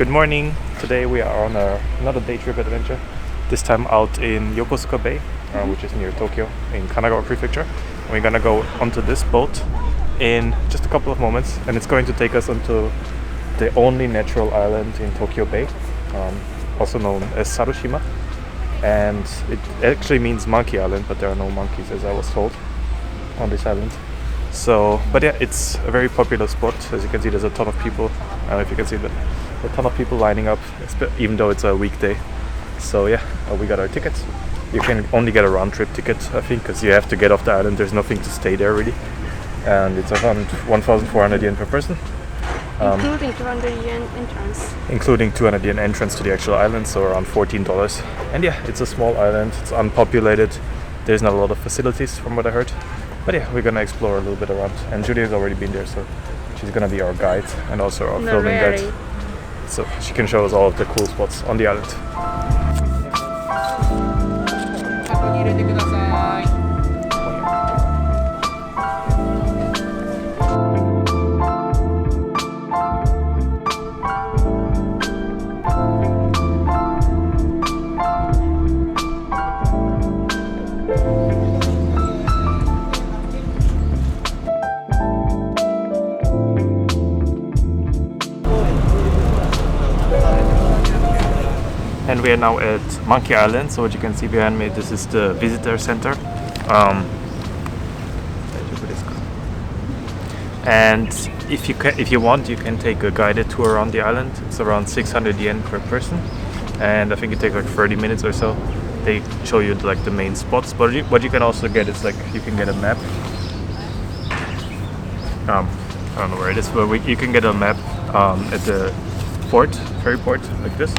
Good morning. Today we are on another day trip adventure. This time out in Yokosuka Bay, which is near Tokyo in Kanagawa Prefecture. We're gonna go onto this boat in just a couple of moments, and it's going to take us onto the only natural island in Tokyo Bay, also known as Sarushima. And it actually means monkey island, but there are no monkeys, as I was told, on this island. So, but yeah, it's a very popular spot. As you can see, there's a ton of people. I don't know if you can see, but a ton of people lining up, even though it's a weekday. So yeah, we got our tickets. You can only get a round trip ticket, I think, because you have to get off the island. There's nothing to stay there really, and it's around 1,400 yen per person. Including 200 yen entrance. Including 200 yen entrance to the actual island, so around $14. And yeah, it's a small island. It's unpopulated. There's not a lot of facilities, from what I heard. But yeah, we're gonna explore a little bit around. And Judy has already been there, so she's gonna be our guide and also our filming guide. So she can show us all of the cool spots on the island. And we are now at Monkey Island. So what you can see behind me, this is the visitor center. And if you want, you can take a guided tour around the island. It's around 600 yen per person, and I think it takes like 30 minutes or so. They show you like the main spots, but what you can also get is like you can get a map. I don't know where it is, but you can get a map at the ferry port like this.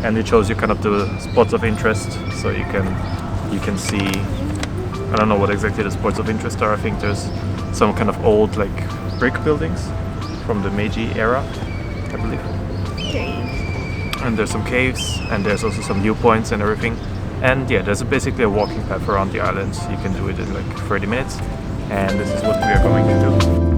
And it shows you kind of the spots of interest, so you can see. I don't know what exactly the spots of interest are. I think there's some kind of old like brick buildings from the Meiji-era, I believe. Caves. And there's some caves, and there's also some viewpoints and everything. And yeah, there's basically a walking path around the island. You can do it in like 30 minutes, and this is what we are going to do.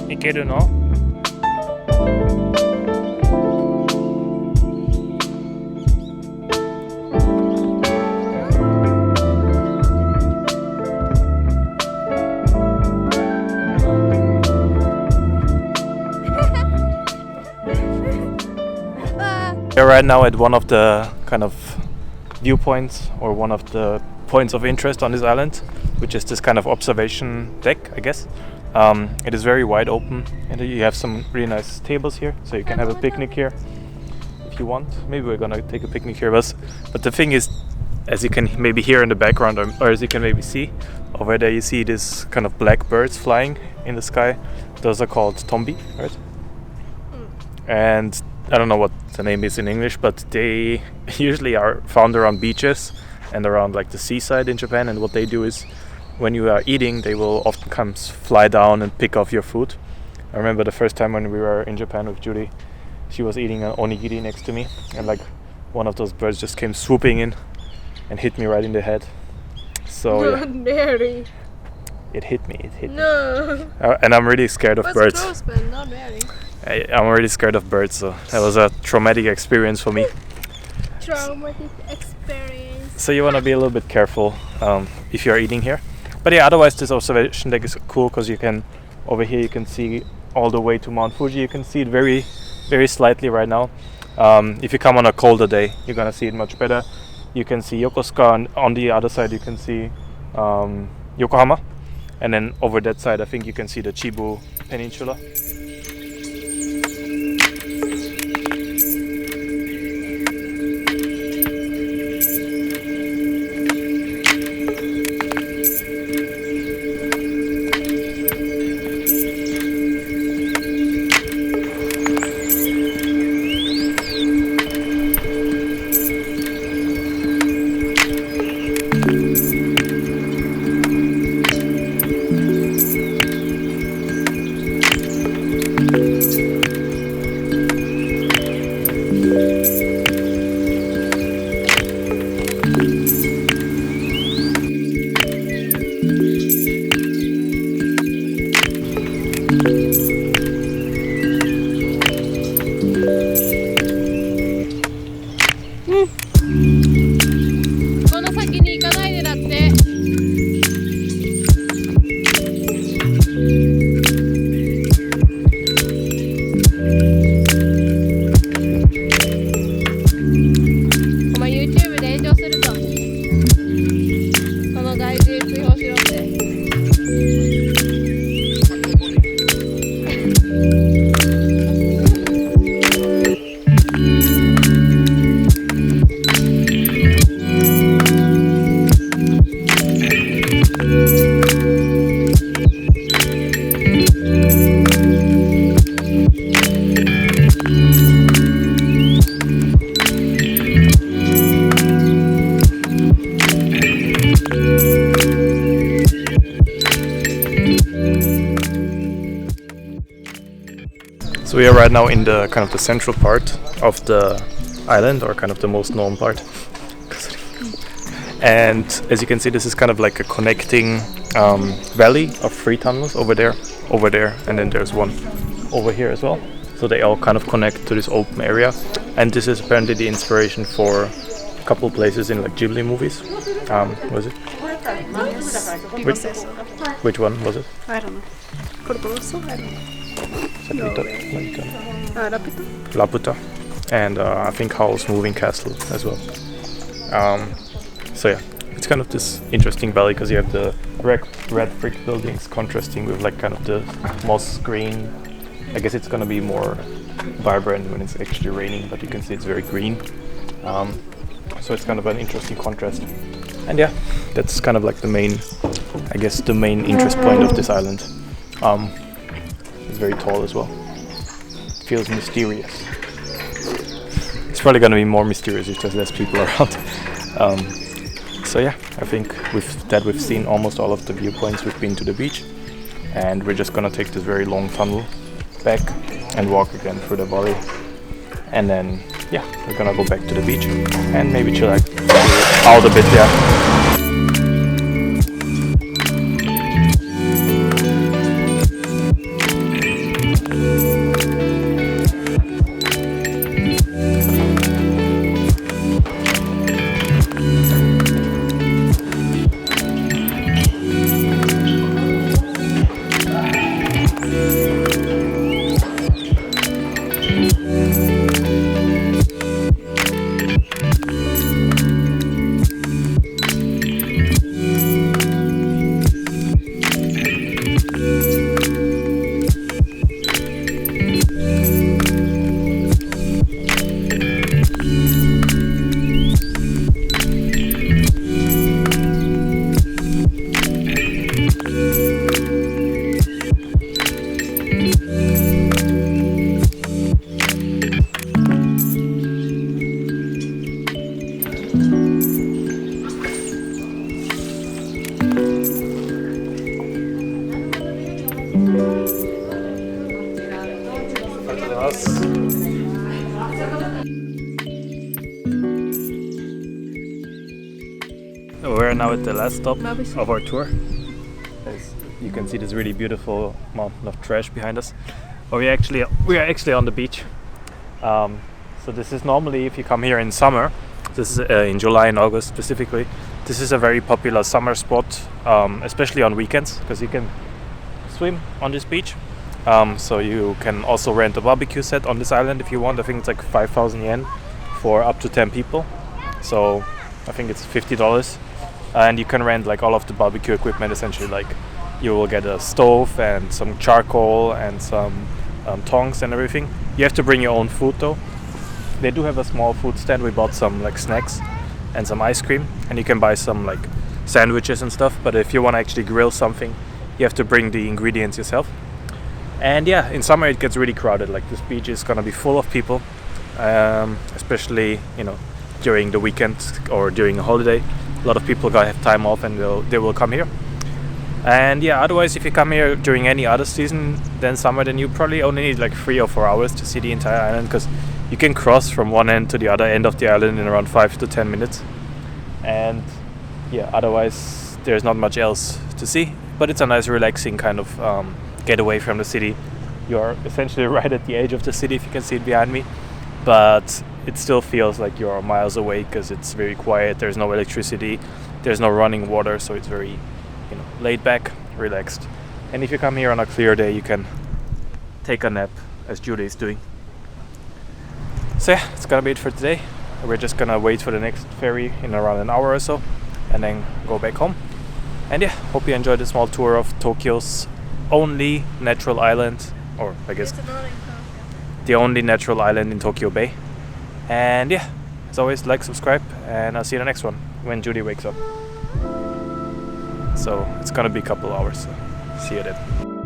行けるの? We're right now at one of the kind of viewpoints, or one of the points of interest on this island, which is this kind of observation deck, I guess. It is very wide open, and you have some really nice tables here, so you can have a picnic here if you want. Maybe we're gonna take a picnic here, but the thing is, as you can maybe hear in the background, or as you can maybe see over there, you see these kind of black birds flying in the sky. Those are called tombi, right? And I don't know what the name is in English, but they usually are found around beaches and around like the seaside in Japan. And what they do is, when you are eating, they will often fly down and pick off your food. I remember the first time when we were in Japan with Judy, she was eating an onigiri next to me, and like one of those birds just came swooping in and hit me right in the head. So Not very. It hit me. No. And I'm really scared of birds. Close, but not very. I'm really scared of birds, so that was a traumatic experience for me. Traumatic experience. So you want to be a little bit careful if you're eating here. But yeah, otherwise this observation deck is cool because you can, over here you can see all the way to Mount Fuji. You can see it very, very slightly right now. If you come on a colder day, you're gonna see it much better. You can see Yokosuka, and on the other side you can see Yokohama, and then over that side I think you can see the Chibu Peninsula. So we are right now in the kind of the central part of the island, or kind of the most known part. And as you can see, this is kind of like a connecting valley of 3 tunnels over there, and then there's one over here as well. So they all kind of connect to this open area. And this is apparently the inspiration for a couple places in like Ghibli movies. Was it? Which one was it? I don't know. Corporoso? I don't know. Laputa, and I think Howl's Moving Castle as well. So yeah, it's kind of this interesting valley because you have the red brick buildings contrasting with like kind of the moss green. I guess it's gonna be more vibrant when it's actually raining, but you can see it's very green. So it's kind of an interesting contrast. And yeah, that's kind of like the main, I guess, the main interest point of this island. It's very tall as well. It feels mysterious. It's probably gonna be more mysterious if there's less people around. So yeah, I think with that we've seen almost all of the viewpoints. We've been to the beach, and we're just gonna take this very long tunnel back and walk again through the valley, and then yeah, we're gonna go back to the beach and maybe chill out a bit. Yeah. We're now at the last stop of our tour. As you can see, this really beautiful mountain of trash behind us. But we are actually on the beach. So this is normally, if you come here in summer, this is in July and August specifically, this is a very popular summer spot, especially on weekends, because you can swim on this beach. So you can also rent a barbecue set on this island if you want. I think it's like 5,000 yen for up to 10 people. So I think it's $50. And you can rent like all of the barbecue equipment essentially. Like you will get a stove and some charcoal and some tongs and everything. You have to bring your own food though. They do have a small food stand. We bought some like snacks and some ice cream, and you can buy some like sandwiches and stuff. But if you want to actually grill something, you have to bring the ingredients yourself. And yeah, in summer it gets really crowded. Like this beach is gonna be full of people, especially during the weekend or during a holiday. A lot of people gotta have time off and they will come here. And yeah, otherwise if you come here during any other season than summer, then you probably only need like 3 or 4 hours to see the entire island, because you can cross from one end to the other end of the island in around 5 to 10 minutes. And yeah, otherwise there's not much else to see, but it's a nice relaxing kind of get away from the city. You're essentially right at the edge of the city, if you can see it behind me, but it still feels like you're miles away because it's very quiet. There's no electricity, there's no running water, so it's very laid back, relaxed. And if you come here on a clear day, you can take a nap, as Judy is doing. So yeah, it's gonna be it for today. We're just gonna wait for the next ferry in around an hour or so, and then go back home. And yeah, hope you enjoyed the small tour of Tokyo's only natural island, or I guess the only natural island in Tokyo Bay. And yeah, as always, like, subscribe, and I'll see you in the next one when Judy wakes up. So it's gonna be a couple hours, so see you then.